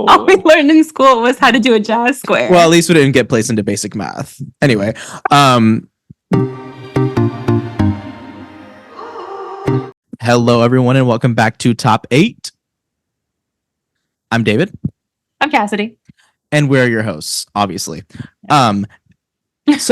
All we learned in school was how to do a jazz square. Well, at least we didn't get placed into basic math. Anyway, hello everyone and welcome back to Top 8. I'm David. I'm Cassidy. And we're your hosts, obviously. So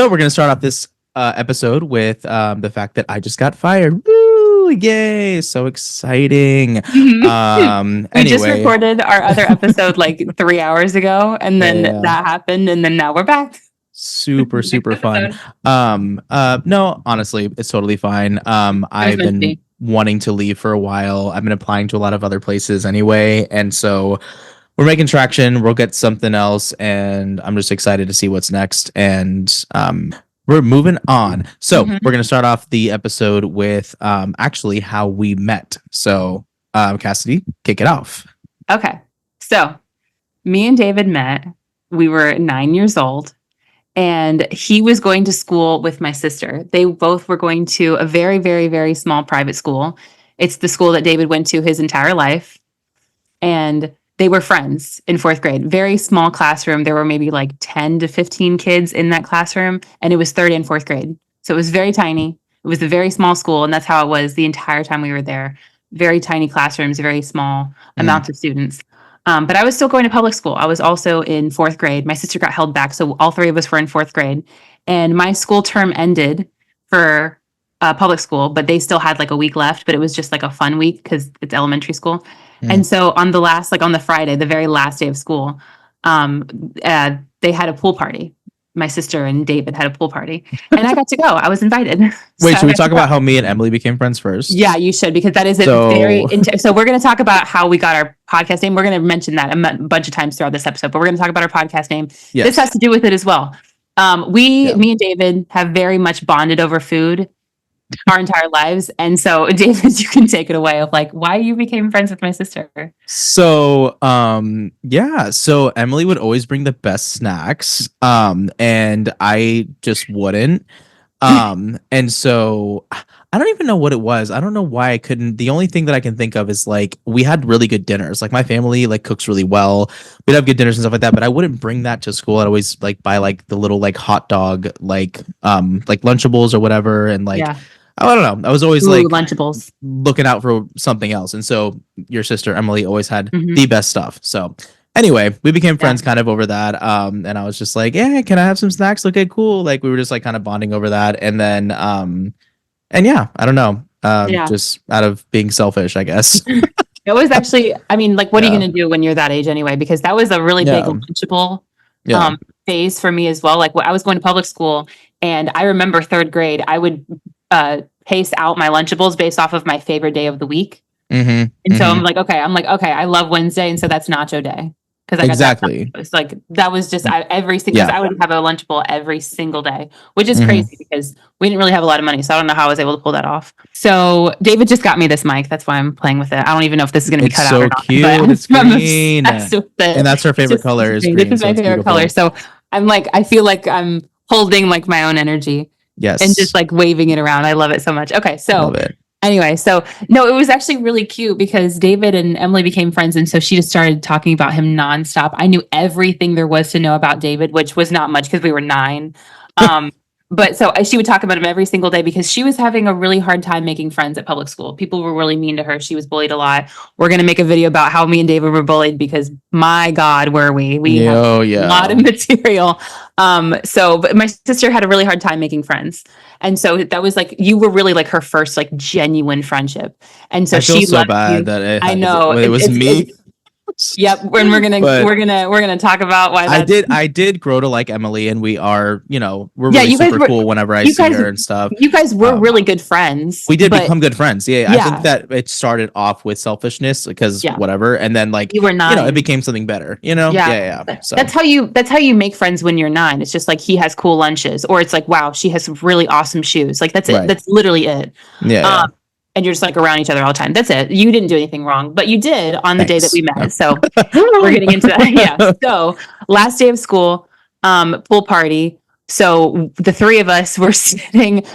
we're going to start off this episode with the fact that I just got fired. Woo! Yay! So exciting. We just recorded our other episode like 3 hours ago, and then that happened, and then now we're back. Super fun. No, honestly, it's totally fine. I've been wanting to leave for a while. I've been applying to a lot of other places anyway, and so we're making traction. We'll get something else, and I'm just excited to see what's next. And we're moving on. So we're going to start off the episode with actually how we met. So Cassidy, kick it off. Okay. So me and David met. We were 9 years old, and he was going to school with my sister. They both were going to a very, very, very small private school. It's the school that David went to his entire life. And they were friends in fourth grade. Very small classroom. There were maybe like 10 to 15 kids in that classroom, and it was third and fourth grade. So it was very tiny. It was a very small school, and that's how it was the entire time we were there. Very tiny classrooms, very small amounts of students. But I was still going to public school. I was also in fourth grade. My sister got held back, so all three of us were in fourth grade. And my school term ended for public school, but they still had like a week left, but it was just like a fun week because it's elementary school. And so on the last, like on the Friday, the very last day of school, they had a pool party. My sister and David had a pool party, and I got to go. I was invited. Wait, should we talk about how me and Emily became friends first? Yeah, you should, because that is so we're going to talk about how we got our podcast name. We're going to mention that a bunch of times throughout this episode, but we're going to talk about our podcast name. Yes. This has to do with it as well. Me and David have very much bonded over food our entire lives, and so David, you can take it away of like why you became friends with my sister. So so Emily would always bring the best snacks, and I just wouldn't, and so I don't even know what it was. I don't know why I couldn't. The only thing that I can think of is like we had really good dinners. Like my family like cooks really well. We'd have good dinners and stuff like that, but I wouldn't bring that to school. I'd always like buy like the little like hot dog like Lunchables or whatever, and like I don't know. I was always like Lunchables, looking out for something else. And so your sister Emily always had the best stuff. So anyway, we became friends kind of over that. And I was just like, yeah, can I have some snacks? Okay, cool. Like we were just like kind of bonding over that. And then and yeah, I don't know. Just out of being selfish, I guess. It was actually, I mean, like, what are you going to do when you're that age anyway? Because that was a really big Lunchable phase for me as well. Like I was going to public school, and I remember third grade, I would pace out my Lunchables based off of my favorite day of the week. And so I'm like, okay, I love Wednesday, and so that's nacho day. Because I got exactly. It's like that was just every single. I would have a Lunchable every single day, which is crazy because we didn't really have a lot of money, so I don't know how I was able to pull that off. So David just got me this mic. That's why I'm playing with it. I don't even know if this is going to be cut out or not. Cute. It's green, and that's her favorite color. Is green. This is my favorite color. So I'm like, I feel like I'm holding like my own energy. Yes, and just like waving it around. I love it so much. Okay, so. Anyway, so no, it was actually really cute because David and Emily became friends. And so she just started talking about him nonstop. I knew everything there was to know about David, which was not much because we were 9. But so she would talk about him every single day because she was having a really hard time making friends at public school. People were really mean to her. She was bullied a lot. We're going to make a video about how me and David were bullied because my God, were we? We had a lot of material. But my sister had a really hard time making friends. And so that was like, you were really like her first like genuine friendship. And so I feel so bad that I know it was me. Yep, and we're gonna talk about why I did grow to like Emily, and we are, we're really super cool whenever I see her and stuff. You guys were really good friends. We did become good friends. Yeah, I think that it started off with selfishness because whatever, and then like you were 9. It became something better. So that's how you make friends when you're 9. It's just like he has cool lunches, or it's like wow, she has really awesome shoes. Like that's it. That's literally it. Yeah. And you're just like around each other all the time. That's it. You didn't do anything wrong, but you did on the day that we met. So we're getting into that. Yeah. So last day of school, pool party. So the three of us were sitting.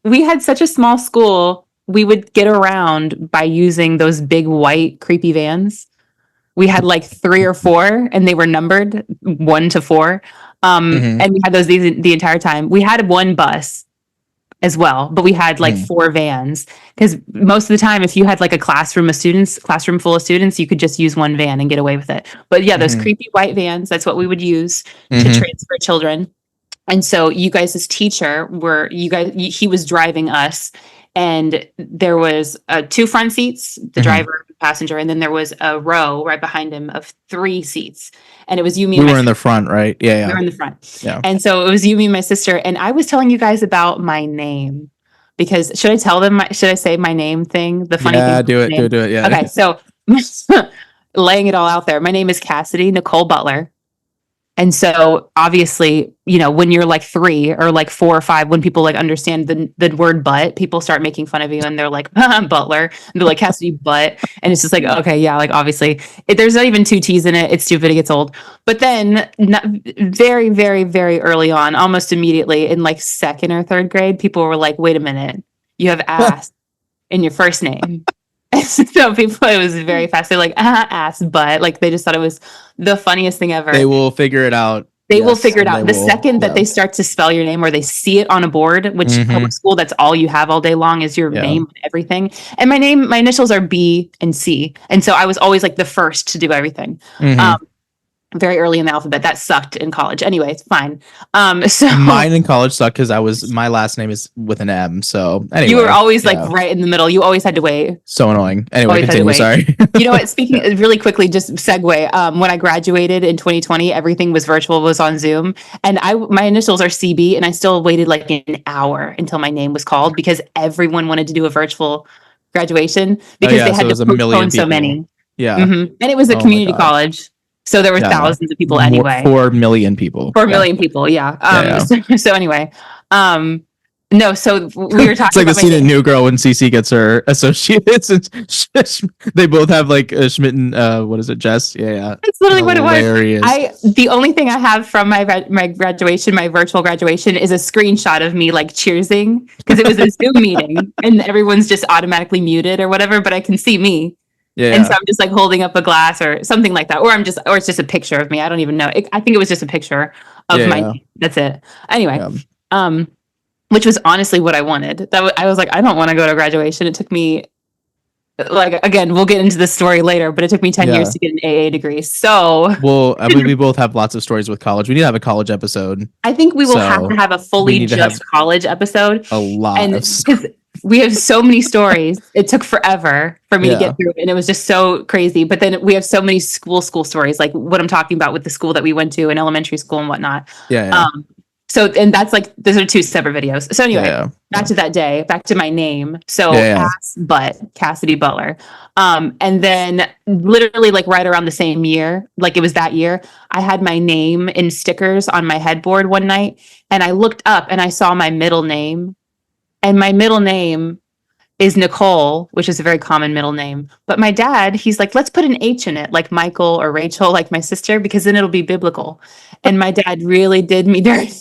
We had such a small school. We would get around by using those big white creepy vans. We had like 3 or 4, and they were numbered 1 to 4. Hmm. And we had those the entire time. We had one bus as well, but we had like Hmm. 4 vans because most of the time, if you had like a classroom full of students, you could just use one van and get away with it. But yeah, those Hmm. creepy white vans, that's what we would use to Hmm. transfer children. And so you guys as teacher were you guys he was driving us, and there was 2 front seats, the Hmm. driver, passenger, and then there was a row right behind him of 3 seats, and it was you, me, We and my were in sister. the front, right? We Yeah, were in the front, yeah, and so it was you, me, and my sister, and I was telling you guys about my name, because should I tell them should I say my name thing, the funny thing yeah. about Do my it, do it, name? do it. Yeah. Okay, so laying it all out there, my name is Cassidy Nicole Butler. And so obviously, when you're like 3 or like 4 or 5, when people like understand the word butt, people start making fun of you, and they're like, Butler. And they're like, Cassidy butt. And it's just like, okay, yeah, like obviously there's not even 2 T's in it. It's stupid. It gets old. But then very, very, very early on, almost immediately in like second or third grade, people were like, wait a minute, you have ass in your first name. So people, it was very fast. They're like, ass, butt. Like they just thought it was the funniest thing They ever. will figure it out. They will Yes, figure it and they out. The will. second that Yeah. they start to spell your name, or they see it on a board, which Hmm. public school, that's all you have all day long is your Yeah. name and everything. And my initials are B and C. And so I was always like the first to do everything. Hmm. Um, very early in the alphabet. That sucked in college. Anyway, it's fine. So Mine in college sucked because my last name is with an M. So you were anyway, always like yeah, right in the middle. You always had to wait. so annoying. Anyway, Always had to continue. wait. Sorry. You know what? Speaking really quickly, just segue. When I graduated in 2020, everything was virtual, was on Zoom, and my initials are CB, and I still waited like an hour until my name was called because everyone wanted to do a virtual graduation Oh because yeah, they so had it to was a million postpone so people. many. Yeah. And it was a Oh my community god. college, so there were Yeah, I know. thousands of people More anyway. 4 million people. 4 Yeah. million people, yeah. Yeah, yeah. So anyway, um, no. So we were It's talking like the about my scene in name. New Girl when Cece gets her associates and they both have like Schmidt and what is it, Jess? Yeah, yeah. That's literally what it was. Hilarious. The only thing I have from my graduation, my virtual graduation, is a screenshot of me like cheersing because it was a Zoom meeting and everyone's just automatically muted or whatever, but I can see me. Yeah, And so yeah. I'm just like holding up a glass or something like that, or it's just a picture of me. I don't even know. I think it was just a picture of Yeah, my yeah. name. That's it. Anyway, Yeah. um, which was honestly what I wanted. I was like, I don't want to go to graduation. It took me, like, again, we'll get into the story later, but it took me 10 years Yeah. to get an AA degree. So Well, I mean, we both have lots of stories with college. We need to have a college episode. I think we will have to So have a we fully need to have just college episode. a lot And of stuff. because we have so many stories, it took forever for me to Yeah. get through, and it was just so crazy. But then we have so many school stories, like what I'm talking about with the school that we went to in elementary school and whatnot. Yeah, yeah. Um, so, and that's like, those are 2 separate videos. So Yeah, anyway, yeah. back to that day, back to my name. So Yeah, yeah. ass butt Cassidy Butler. And then literally like right around the same year, like it was that year, I had my name in stickers on my headboard one night, and I looked up and I saw my middle name, and my middle name is Nicole, which is a very common middle name. But my dad, he's like, let's put an H in it, like Michael or Rachel, like my sister, because then it'll be biblical. And my dad really did me dirty,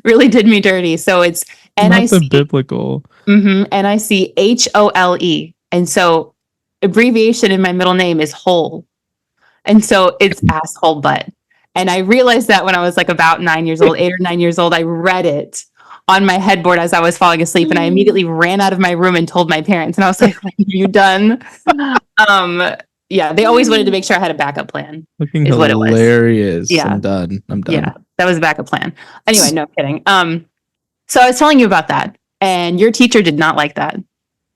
really did me dirty. So it's Not the NIC, biblical. NICHOLE. And so abbreviation in my middle name is whole. And so it's asshole butt. And I realized that when I was like about 9 years old, 8 or 9 years old, I read it on my headboard as I was falling asleep. And I immediately ran out of my room and told my parents. And I was like, what have you done? Yeah, they always wanted to make sure I had a backup plan, Looking is what it was. hilarious. Yeah. I'm done. I'm done. Yeah, that was a backup plan. Anyway, no kidding. So I was telling you about that, and your teacher did not like that.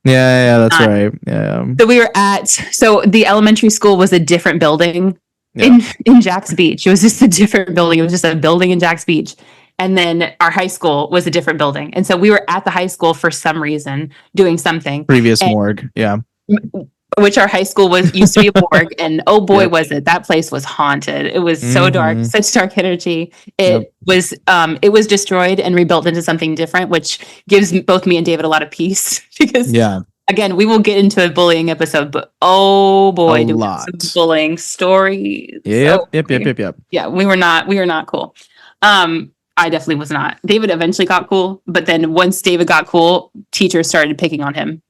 Yeah, yeah, that's right. Yeah. So we were so the elementary school was a different building in Jack's Beach. It was just a different building. It was just a building in Jack's Beach. And then our high school was a different building. And so we were at the high school for some reason doing something. Previous morgue. Yeah. Which our high school used to be a morgue, and oh boy, Yep. was it, that place was haunted. It was so dark, such dark energy. It Yep. was destroyed and rebuilt into something different, which gives both me and David a lot of peace because Yeah. again, we will get into a bullying episode, but oh boy, A do we lot. have some bullying stories. Yep. So, Yep. yeah, we were not cool. I definitely was not. David eventually got cool, but then once David got cool, teachers started picking on him.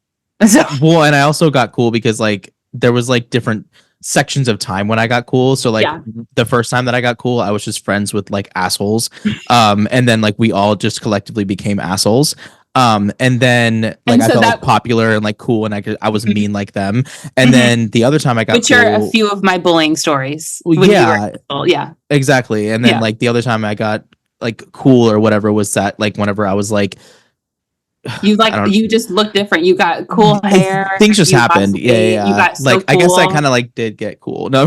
So Well, and I also got cool because like there was like different sections of time when I got cool. So like Yeah. the first time that I got cool, I was just friends with like assholes. And then like we all just collectively became assholes. And then like And I so felt like that, popular and like cool and I was mean like them. And then the other time I got which are a cool, few of my bullying stories well, when you were yeah, little. Yeah. exactly. And then Yeah. like the other time I got like cool or whatever was that like whenever I was like I don't You just look different. You got cool hair. things just You happened. lost Yeah, yeah, weight. You yeah. got so Like I guess I cool. kind of like did get cool. No,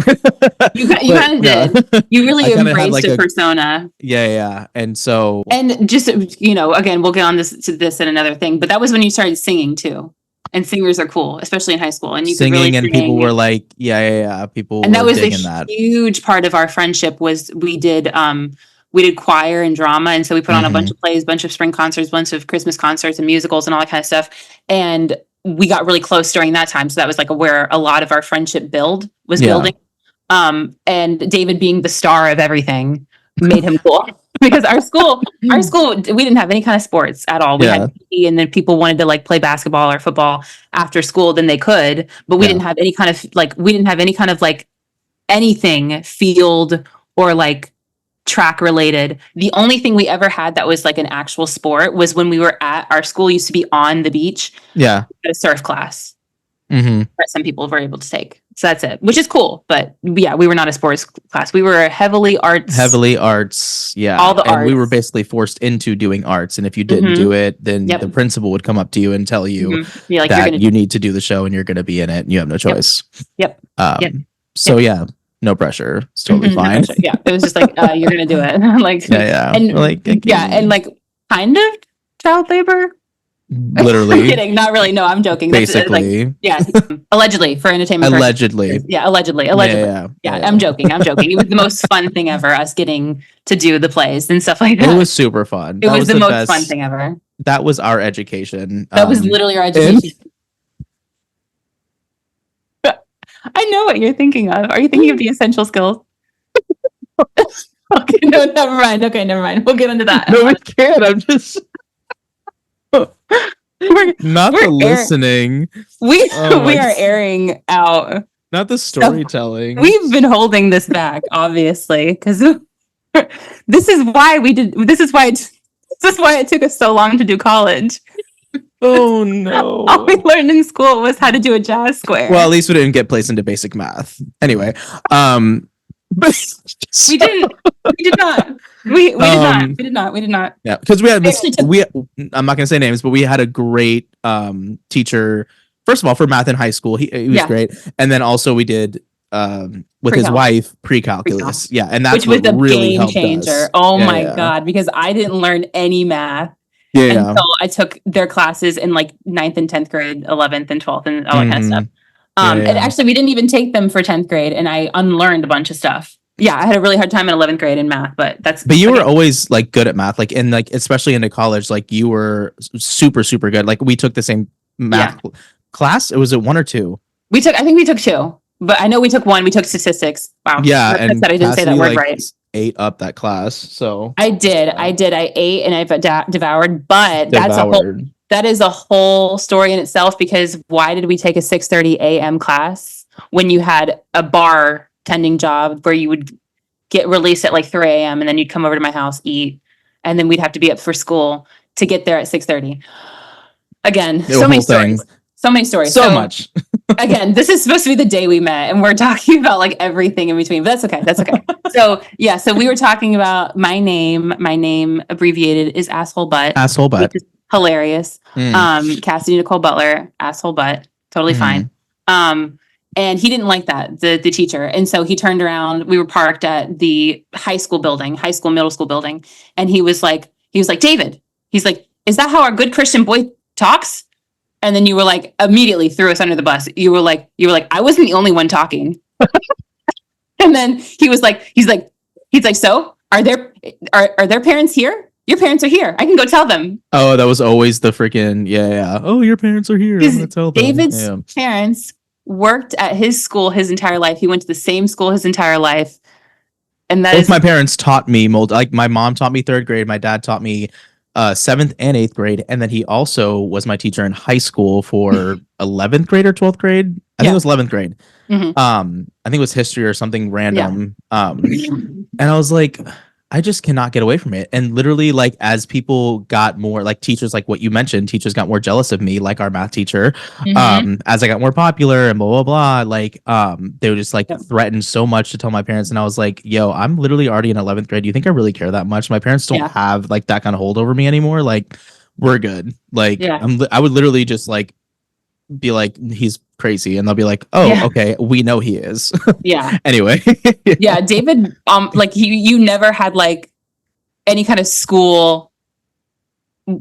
You but kind of no, did. You I really kind of had embraced like a a persona. yeah, yeah. And so And just, again, we'll get on this and another thing, but that was when you started singing too. And singers are cool, especially in high school. And you could really singing and people were sing. like, yeah, yeah, yeah. People And that were was a digging that. huge part of our friendship was we did choir and drama. And so we put on a bunch Hmm. of plays, bunch of spring concerts, bunch of Christmas concerts and musicals and all that kind of stuff. And we got really close during that time. So that was like where a lot of our friendship was Yeah. building. And David being the star of everything made him cool because our school, we didn't have any kind of sports at all. We Yeah. had PE, and then people wanted to like play basketball or football after school, then they could, but we Yeah. didn't have any kind of like anything field or like track related. The only thing we ever had that was like an actual sport was when we were at our school used to be on the beach, Yeah. a surf class Hmm. that some people were able to take. So that's it, which is cool. But yeah, we were not a sports class. We were heavily arts. Yeah. all the And we were arts. basically forced into doing arts. And if you didn't Hmm. do it, then Yep. the principal would come up to you and tell you You're like, you're that gonna, you need to do the show and you're going to be in it and you have no choice. yep, yep, So yeah, no pressure. It's totally no fine. pressure. Yeah, it was just like, you're gonna do it. Like, Yeah, yeah. and Like yeah, and like kind of child labor. I'm literally, kidding, not really. No, I'm joking. That's like, basically, yeah, allegedly for entertainment allegedly. purposes. Yeah, allegedly, Yeah, allegedly. yeah, Yeah, yeah. I'm joking. I'm joking. It was the most fun thing ever. Us getting to do the plays and stuff like It that. was super fun. It That was the most best. fun thing ever. That was our education. That was literally our education. I know what you're thinking of. Are you thinking of the essential skills? Okay, no, never mind. Okay, never mind. We'll get into that. No, we can't. I'm just We're, not we're the listening, we Oh we my are airing out. not the storytelling. We've been holding this back, obviously, because this is why we did. This is why it took us so long to do college. Oh no. All we learned in school was how to do a jazz square. Well, at least we didn't get placed into basic math. Anyway, but we didn't. We did not. We did not. We did not. We did not. Yeah, because we had Actually took- I'm not gonna say names, but we had a great teacher. First of all, for math in high school, he was Yeah. great, and then also we did with his Pre-calc. wife pre-calculus. Yeah, and that's Which was what a really game helped changer. us. Oh Yeah, my yeah. god! Because I didn't learn any math Yeah, yeah. until I took their classes in like 9th and 10th grade, 11th and 12th, and all that kind of stuff. Yeah, And yeah. actually, we didn't even take them for 10th grade, and I unlearned a bunch of stuff. Yeah, I had a really hard time in 11th grade in math, but you were always like good at math, like and like especially into college, like you were super super good. Like we took the same math class. It was at 1 or 2. I think we took 2, but I know we took 1. We took statistics. Wow. Yeah, That's and that I didn't say that Cassidy, word like, right. ate up that class. So I did. I ate and I've devoured, but devoured. that is a whole story in itself, because why did we take a 6:30 a.m. class when you had a bartending job where you would get released at like 3 a.m. and then you'd come over to my house, eat, and then we'd have to be up for school to get there at 6:30. Again, so many stories. So many stories. So much. Again, this is supposed to be the day we met, and we're talking about like everything in between, but that's okay. That's okay. So yeah, so we were talking about my name. My name abbreviated is Asshole Butt. Asshole Butt. Which is hilarious. Cassidy Nicole Butler, Asshole Butt. Totally fine. And he didn't like that, the teacher. And so he turned around. We were parked at the high school, middle school building. And he was like, David, he's like, is that how our good Christian boy talks? And then you were like, immediately threw us under the bus. You were like, I wasn't the only one talking. And then he's like, so are their parents here? Your parents are here. I can go tell them. Oh, that was always the freaking yeah. Oh, your parents are here. I'm gonna tell them. David's parents worked at his school his entire life. He went to the same school his entire life. And that both my parents taught me like my mom taught me 3rd grade, my dad taught me 7th and 8th grade, and then he also was my teacher in high school for 11th grade or 12th grade. I think it Yeah. was 11th grade. Hmm. I think it was history or something Yeah. random. And I was like, I just cannot get away from it. And literally, like, as people got more, like, teachers, like what you mentioned, teachers got more jealous of me, like our math teacher. Hmm. As I got more popular and blah blah blah, like, they would just like Yep. threaten so much to tell my parents, and I was like, yo, I'm literally already in 11th grade. Do you think I really care that much? My parents don't Yeah. have like that kind of hold over me anymore. Like, we're good. Like, Yeah. I would literally just like be like, he's crazy, and they'll be like, oh, Yeah. okay, we know he is. Yeah. Anyway. Yeah. David, like you never had like any kind of school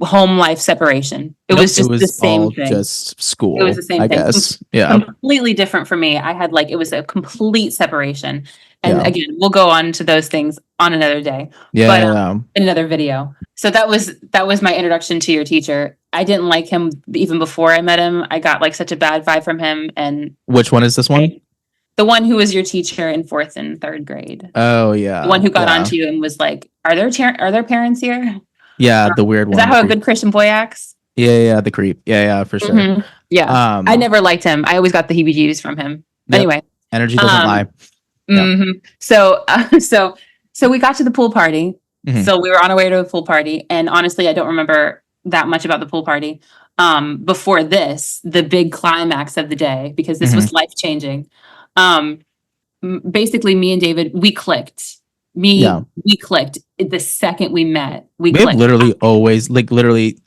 home life separation. It Nope, was it just the was same all thing. just It was school, the same I thing. guess. Yeah. Completely different for me. I had like it was a complete separation. And Yeah. again, we'll go on to those things on another day, but Yeah. Yeah. in another video. So that was my introduction to your teacher. I didn't like him even before I met him. I got like such a bad vibe from him, and Which one is this one? the one who was your teacher in fourth and third grade, Oh the yeah. one who got Yeah. onto you and was like, are there parents here? Yeah, the weird Is one, that the how a creep. good Christian boy acts? Yeah, yeah, the creep. Yeah, yeah, for sure. Hmm. Yeah. I Um, never liked him. I always got the heebie-jeebies from him. yep. Anyway, Energy doesn't lie. um, Yep. so we got to the pool party. Hmm. So we were on our way to a pool party, and honestly, I don't remember that much about the pool party. Before this, the big climax of the day, because this Hmm. was life changing. Um, Basically, me and David, we clicked. Yeah. We clicked the second we met. We We have clicked. literally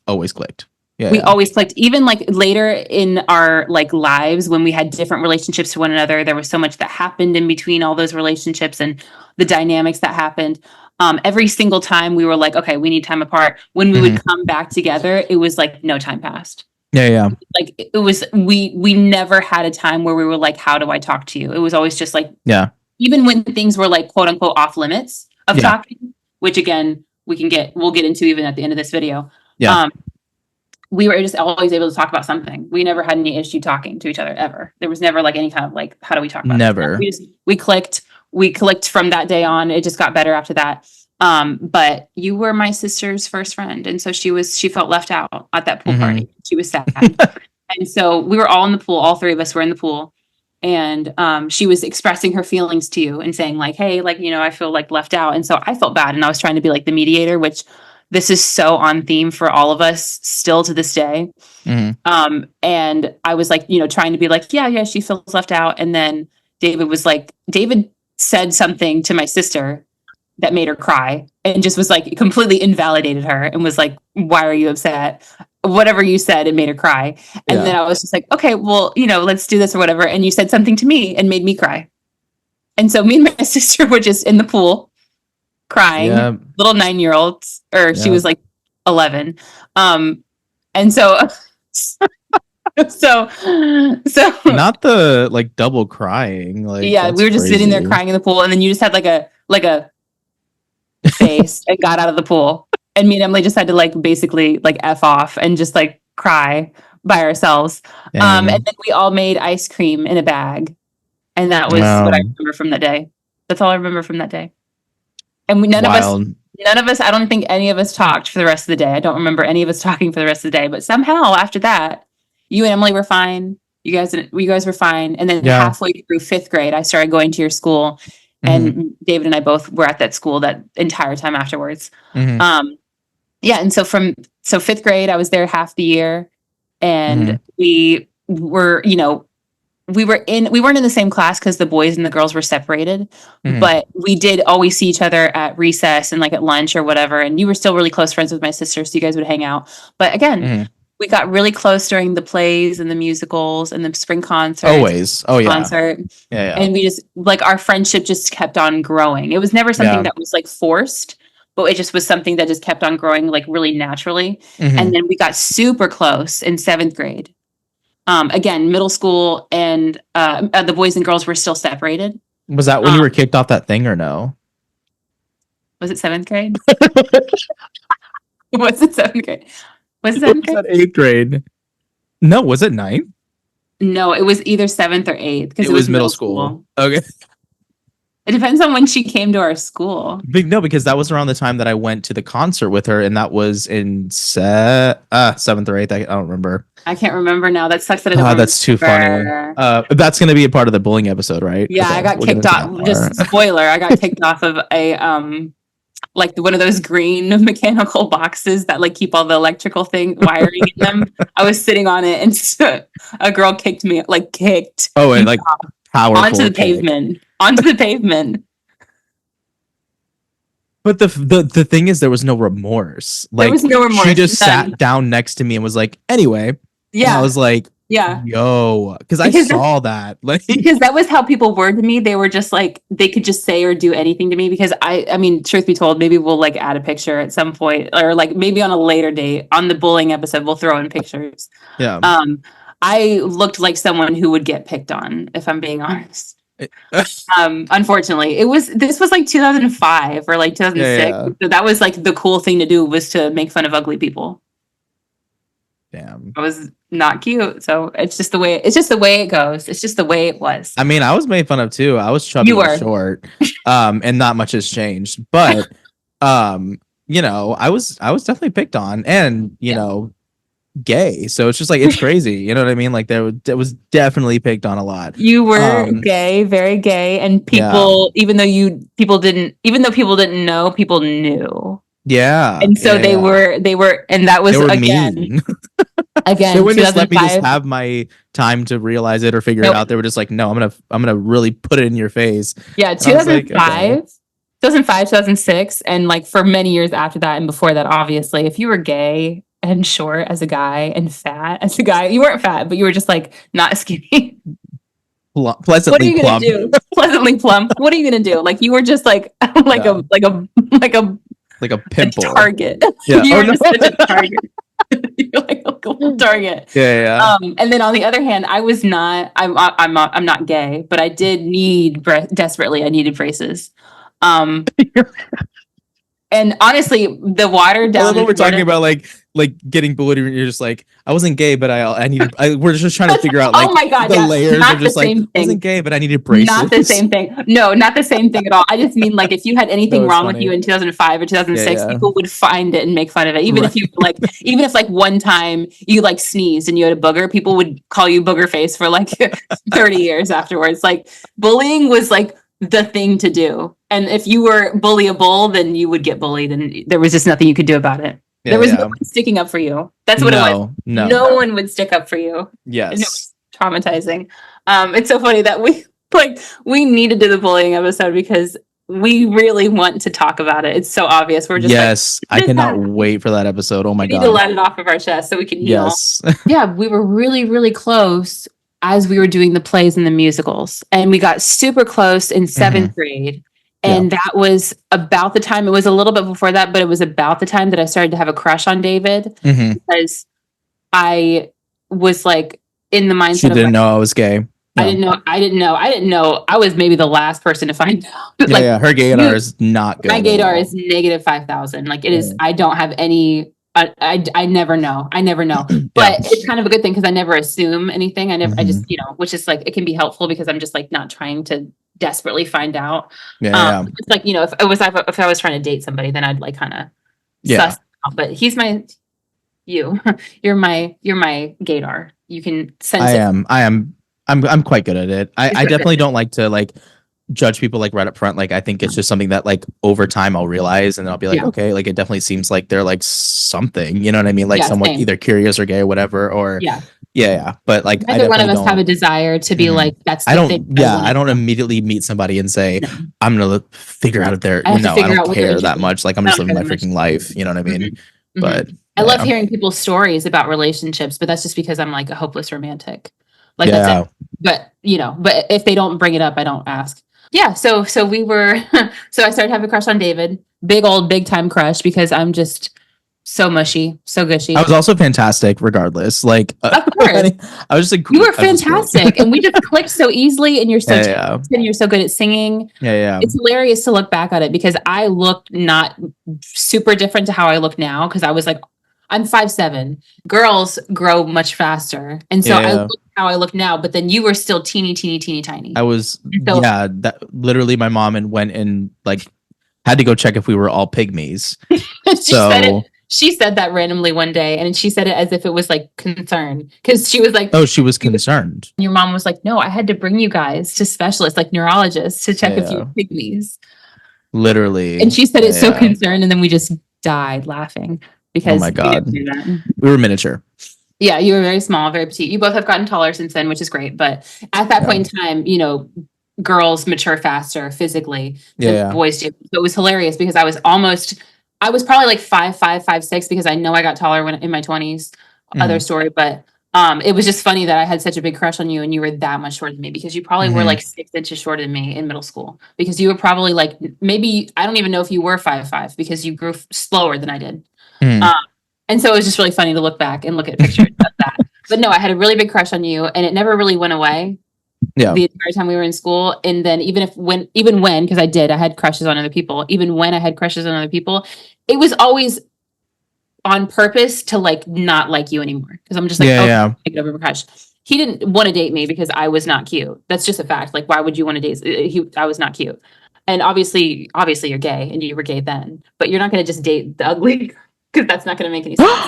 always clicked. Yeah, We yeah. always clicked, even like later in our like lives when we had different relationships to one another. There was so much that happened in between all those relationships and the dynamics that happened. Every single time we were like, okay, we need time apart. When we would Hmm. come back together, it was like no time passed. Yeah, yeah. Like it was, we never had a time where we were like, how do I talk to you? It was always just like, Yeah. even when things were like quote unquote off limits of Yeah. talking, which again, we'll get into even at the end of this video. Yeah. Um, we were just always able to talk about something. We never had any issue talking to each other ever. There was never like any kind of like, how do we talk about this? Never. We clicked. We clicked from that day on. It just got better after that. But you were my sister's first friend, and so she felt left out at that pool Hmm. party. She was sad, and so we were all in the pool. All three of us were in the pool, and she was expressing her feelings to you and saying like, hey, like, I feel like left out. And so I felt bad, and I was trying to be like the mediator, which this is so on theme for all of us still to this day. Hmm. And I was like, trying to be like, yeah, she feels left out. And then David said something to my sister that made her cry and just was like completely invalidated her and was like, why are you upset? Whatever you said, it made her cry. And Yeah. then I was just like, okay, well, let's do this or whatever. And you said something to me and made me cry. And so me and my sister were just in the pool crying, Yeah. little 9-year olds, or she Yeah. was like 11. And so, so, Not the like double crying. Like, yeah, we that's were just sitting there crazy. crying in the pool. And then you just had like a face and got out of the pool. And me and Emily just had to like basically like F off and just like cry by ourselves. And Dang. then we all made ice cream in a bag. And that was what I remember from that day. That's all I remember from that day. And Wild. none of us, I don't think any of us talked for the rest of the day. I don't remember any of us talking for the rest of the day, but somehow after that, you and Emily were fine. You guys were fine. And then Yeah. halfway through fifth grade, I started going to your school, Hmm. and David and I both were at that school that entire time afterwards. Hmm. Yeah. And so fifth grade, I was there half the year, Hmm. and we were, we weren't in the same class because the boys and the girls were separated, Hmm. but we did always see each other at recess and like at lunch or whatever. And you were still really close friends with my sister, so you guys would hang out. But again, Hmm. we got really close during the plays and the musicals and the spring concerts, Always. Oh yeah. concert. Yeah. Yeah. And we just like our friendship just kept on growing. It was never something Yeah. that was like forced, but it just was something that just kept on growing like really naturally. Hmm. And then we got super close in seventh grade. Again, middle school, and the boys and girls were still separated. Was that when you were kicked off that thing or no? Was it seventh grade? Was it seventh grade? Was it It seventh was grade? at eighth grade. No, was it ninth? No, it was either seventh or eighth because It was middle school. Okay. It depends on when she came to our school. No, because that was around the time that I went to the concert with her, and that was in seventh or eighth. I don't remember. I can't remember now. That sucks that I don't That's too funny. remember. That's gonna be a part of the bullying episode, right? Yeah, I Okay, got we'll get kicked into that off. more. Just spoiler, I got kicked off of a like one of those green mechanical boxes that like keep all the electrical thing wiring in them. I was sitting on it and a girl kicked me, like kicked Oh, and me like onto powerful the kick. pavement. Onto the pavement. But the thing is, there was no remorse. There was Like no she remorse. just None. sat down next to me and was like, "Anyway," and I Yeah. was like, Yeah. "Yo," because I Because saw that. Like, because that was how people were to me. They were just like they could just say or do anything to me because I mean, truth be told, maybe we'll like add a picture at some point or like maybe on a later date on the bullying episode we'll throw in pictures. yeah. Um I looked like someone who would get picked on if I'm being honest. Unfortunately, this was like 2005 or like Yeah, 2006. yeah. So that was like the cool thing to do was to make fun of ugly people. Damn. I was not cute. So it's just the way it goes. It's just the way it was. I mean, I was made fun of too. I was chubby You and were. short, and not much has changed. But, I was definitely picked on, and Yeah. gay. So it's just like it's crazy. You know what I mean? Like it was definitely picked on a lot. You were Um, gay, very gay, and yeah, people, even though people didn't know, people knew. yeah, And so yeah, yeah. and that They was were again, mean. They wouldn't just let me just 2005. have my time to realize it or figure it Nope. out. They were just like, no, I'm gonna really put it in your face. Yeah, And I was like, okay. 2006, and like for many years after that and before that, obviously, if you were gay and short as a guy and fat as a guy, you weren't fat, but you were just like not skinny. What are Pleasantly you gonna plump. do? Pleasantly plump. What are you gonna do? Like you were just like Yeah. like Like a a pimple. target. Yeah. You Oh were no. just such a target. You're like a little target. Yeah, yeah. And then on the other hand, I was not. I'm not gay, but I did need desperately. I needed braces. Um, and honestly, the water I down love in what we're talking Florida. about, like getting bullied. And you're just like, I wasn't gay, but we're just trying to figure out Oh like my god, the yeah, layers of not the just like, same I wasn't thing. gay, but I needed Not the braces. same thing. No, not the same thing at all. I just mean like if you had That anything was wrong with you funny. in 2005 or Yeah, 2006, yeah. people would find it and make fun of it. Even if you Right. like, even if like one time you like sneezed and you had a booger, people would call you booger face for like 30 years afterwards. Like bullying was like the thing to do. And if you were bullyable, then you would get bullied and there was just nothing you could do about it. There Yeah, was no yeah. one sticking up for you. That's what it was. No, no. No one would stick up for you. And it Yes. was traumatizing. It's so funny that we needed to do the bullying episode because we really want to talk about it. It's so obvious. We're just like, Yes. I cannot wait for that episode. Oh my we need to god. let it off of our chest so we can heal. Yes. Yeah, we were really, really close as we were doing the plays and the musicals. And we got super close in seventh grade. Yeah. And that was about the time, it was a little bit before that, but it was about the time that I started to have a crush on David because I was like in the mindset She of didn't like, know I was gay. I No. didn't know. I was maybe the last person to find out. Yeah, Like yeah. Her gaydar is not good. my at gaydar all. is negative 5,000. Like it is, Yeah. I don't have any, I never know. I never know. But it's kind of a good thing because I never assume anything. I just, which is like, it can be helpful because I'm just like not trying to desperately find out. Yeah, It's like, if I was trying to date somebody, then I'd like kind of yeah. suss out. But you, you're my gaydar. You can sense I it. am. I'm quite good at it. I definitely don't like to like judge people like right up front. Like I think it's just something that like over time I'll realize and I'll be like, Yeah. okay, like it definitely seems like they're like something, you know what I mean? Like Yeah, somewhat same. either curious or gay or whatever, or Yeah. yeah. But like I Neither one of definitely us have a don't. desire to be like, that's the I thing. don't. Yeah, I don't immediately meet somebody and say No. I'm gonna figure out if they're. I have to No, I figure out don't what they're care that interested in. much. Like I'm I just don't living care my that much. freaking life. You know what I mean? But I love yeah. hearing people's stories about relationships, but that's just because I'm like a hopeless romantic. Like Yeah. that's it. But if they don't bring it up, I don't ask. Yeah, so we were so I started having a crush on David. Big time crush because I'm just so mushy, so gushy. I was also fantastic regardless. Like Of course. I was just like You were I was just great. fantastic and we just clicked so easily and you're so Yeah, talented and you're so good at singing. yeah. It's hilarious to look back at it because I looked not super different to how I look now because I was like, I'm 5'7". Girls grow much faster. And so I Yeah. look how I look now, but then you were still teeny, tiny. I was So- that literally my mom went and like had to go check if we were all pygmies. she So she said that randomly one day, and she said it as if it was like concern because she was like, Oh, she was concerned. your mom was like, no, I had to bring you guys to specialists like neurologists to check if you Yeah, were pygmies. And literally. she said it so Yeah. concerned, and then we just died laughing Oh because my we didn't god, do that. we were miniature. Yeah, you were very small, very petite. You both have gotten taller since then, which is great. But at that Yeah, point in time, girls mature faster physically yeah, than yeah. boys do. So it was hilarious because I was probably like 5'5", 5'6", because I know I got taller when in my 20s. Other Mm, story, but it was just funny that I had such a big crush on you and you were that much shorter than me because you probably were hmm like 6 inches shorter than me in middle school because you were probably like maybe I don't even know if you were 5'5" because you grew slower than I did. mm. Um, and so it was just really funny to look back and look at pictures of that. But no, I had a really big crush on you, and it never really went away Yeah, the entire time we were in school. And then because I had crushes on other people. Even when I had crushes on other people, it was always on purpose to like not like you anymore because I'm just like, yeah, okay, yeah, I get over my crush. He didn't want to date me because I was not cute. That's just a fact. Like, why would you want to date? I was not cute. And obviously, you're gay, and you were gay then. But you're not going to just date the ugly because that's not going to make any sense.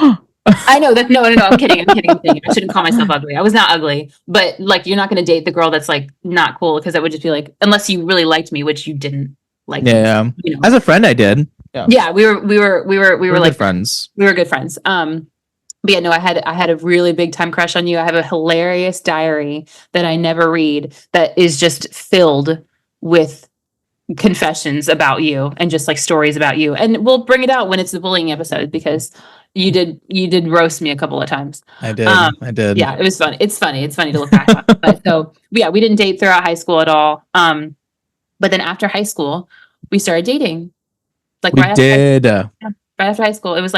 I know that. No, no, no. I'm kidding. I'm kidding. I'm kidding. I shouldn't call myself ugly. I was not ugly, but like, you're not going to date the girl that's like not cool because that would just be like, unless you really liked me, which you didn't like me. yeah. You know. As a friend, I did. Yeah, Yeah, we we're were good like friends. we were good friends. But yeah, no, I had a really big time crush on you. I have a hilarious diary that I never read that is just filled with confessions about you and just like stories about you. And we'll bring it out when it's the bullying episode because you did roast me a couple of times. I Um, did. I did. yeah, it was fun. It's funny. It's funny to look back on. But so yeah, we didn't date throughout high school at all. But then after high school, we started dating. Like We right after high school. did. Yeah, right after high school. It was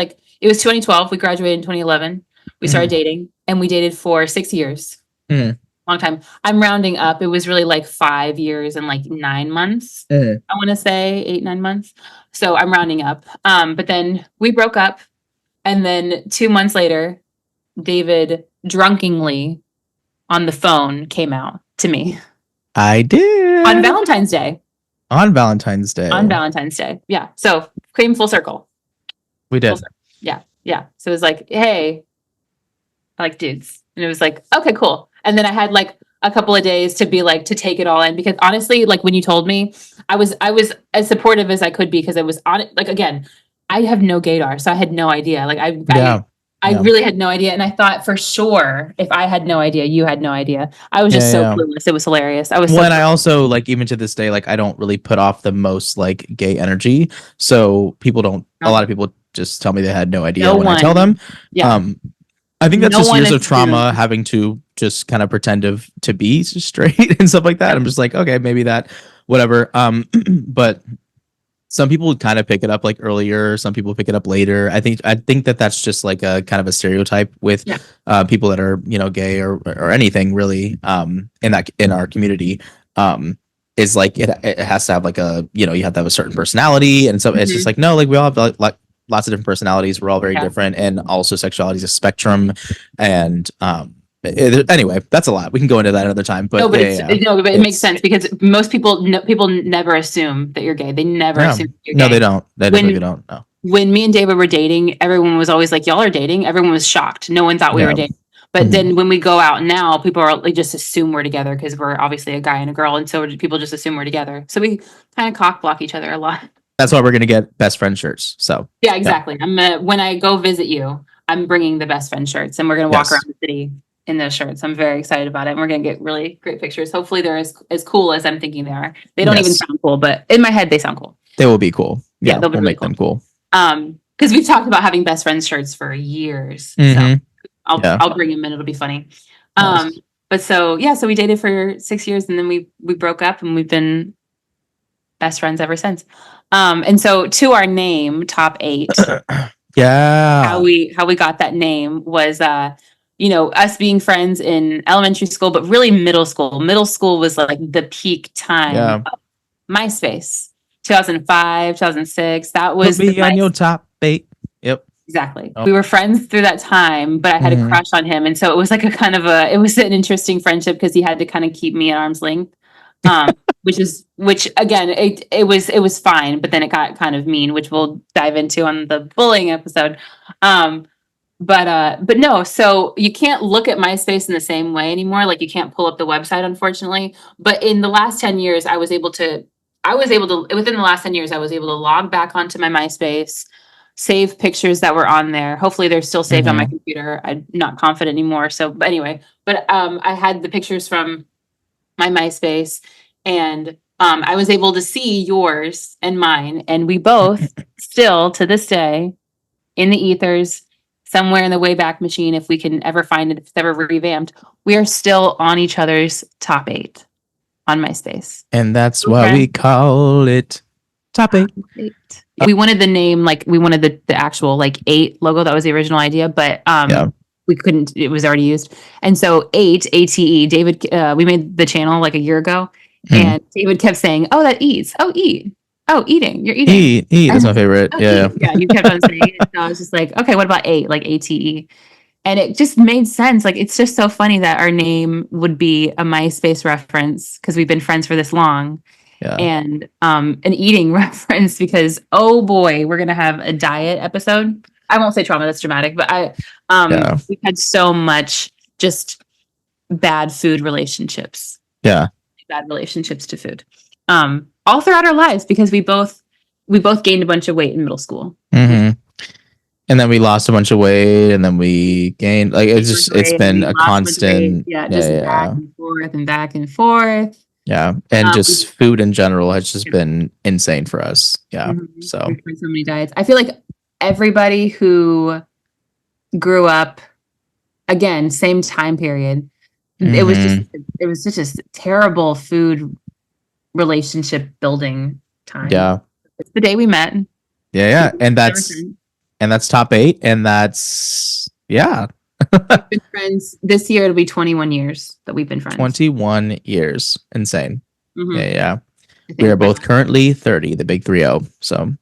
2012. We graduated in 2011. We started Mhm. dating and we dated for 6 years. Mhm. Long time. I'm rounding up. It was really like 5 years and like 9 months. Mhm. I want to say 8, 9 months. So I'm rounding up. But then we broke up. And then 2 months later, David drunkenly on the phone came out to me I on did Valentine's Day. on Valentine's On Day. Valentine's Day. Yeah. So came full circle. We Full did. circle. Yeah. Yeah. So it was like, hey, I like dudes. And it was like, okay, cool. And then I had like a couple of days to be like to take it all in because honestly, like when you told me, I was as supportive as I could be because I was on it. Like again, I have no gaydar, so I had no idea. Like Yeah. I Yeah. really had no idea. And I thought for sure if I had no idea, you had no idea. I was just Yeah. so Yeah. clueless. It was hilarious. I was Well, so and I clueless. also like even to this day, like I don't really put off the most like gay energy. So people don't. A lot No, of people just tell me they had no idea no when I tell one. them. Yeah. Um, I think that's No just one years of trauma assumed. having to just kind of pretend to be straight and stuff like that. Yep. I'm just like, okay, maybe that, whatever. But some people would kind of pick it up like earlier. Some people pick it up later. I think that that's just like a kind of a stereotype with Yeah. people that are gay or anything really in our community. Is like it has to have like a you have to have a certain personality, and so it's just Mhm. like no, like we all have like lots of different personalities. We're all very Yeah. different, and also sexuality is a spectrum. And anyway, that's a lot. We can go into that another time. No, But but yeah, yeah, yeah. but it makes It's sense because most people no, people never assume that you're gay. They never yeah. assume you're No, they gay. don't. They definitely When don't. No. when me and David were dating, everyone was always like, "Y'all are dating." Everyone was shocked. No one thought we were Yeah. dating. But Mhm. then when we go out now, people are like just assume we're together because we're obviously a guy and a girl, and so people just assume we're together. So we kind of cock block each other a lot. That's why we're gonna get best friend shirts. So Yeah, yeah, exactly. When I go visit you, I'm bringing the best friend shirts, and we're gonna walk around yes, the city in those shirts. I'm very excited about it, and we're gonna get really great pictures. Hopefully, they're as cool as I'm thinking they are. They don't even yes, sound cool, but in my head, they sound cool. they will be cool. Yeah, Yeah, they'll be we'll really make cool. them cool. Because we've talked about having best friends shirts for years, so Mm-hmm. I'll Yeah, I'll bring him in. It'll be funny. Um, nice. but so yeah, so we dated for 6 years, and then we broke up, and we've been best friends ever since. And so to our name, Top Eight. how Yeah, we how we got that name was us being friends in elementary school, but really middle school. Middle school was like the peak time yeah. of MySpace. 2005, 2006. That Put was the me on your nice. top eight. Yep. Exactly. Oh. We were friends through that time, but I had a Mm-hmm. crush on him. And so it was like it was an interesting friendship because he had to kind of keep me at arm's length. Um, which again, it was fine, but then it got kind of mean, which we'll dive into on the bullying episode. Um, but no, so you can't look at MySpace in the same way anymore. Like you can't pull up the website, unfortunately. But in the last 10 years, I was able to within the last 10 years, I was able to log back onto my MySpace, save pictures that were on there. Hopefully they're still saved on my Mm-hmm. computer. I'm not confident anymore. So but anyway, but I had the pictures from my MySpace, and I was able to see yours and mine, and we both still to this day in the ethers, somewhere in the Wayback Machine, if we can ever find it, if it's ever revamped, we are still on each other's top 8 on MySpace. And that's why Okay. we call it Top 8. Eight. We wanted the name, like we wanted the actual like 8 logo. That was the original idea, but Yeah. we couldn't. It was already used, and so 8 ATE. David, we made the channel like a year ago, Mm. and David kept saying, "Oh, that eats. Oh, eat. Oh, eating. You're eating." E. That's my favorite. Oh, Yeah. eat. Yeah, you kept on saying it. So I was just like, okay, what about 8? Like ATE. And it just made sense. Like it's just so funny that our name would be a MySpace reference because we've been friends for this long, Yeah. and an eating reference because oh boy, we're gonna have a diet episode. I won't say trauma, that's dramatic, but Yeah. we've had so much just bad food relationships, Yeah. bad relationships to food, all throughout our lives because we both gained a bunch of weight in middle school. Mm-hmm. And then we lost a bunch of weight, and then we gained. Like it's And then been we a lost bunch of weight. constant. Yeah, Yeah, just back yeah, and forth and back and forth. yeah. And We just food in general has just been insane for us. Yeah. So We've tried so many diets. I feel like everybody who grew up, again, same time period, it was just mhm. it was such a terrible food relationship building time. Yeah. It's the day we met. Yeah, yeah. And Ever that's since. top 8, and that's yeah. We've been friends. This year it'll be 21 years that we've been friends. 21 years. Insane. Mhm. Yeah, yeah. I think We are it's my both currently 30, the big 30. So,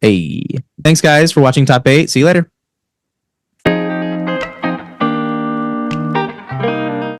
hey. Thanks guys for watching Top 8. See you later.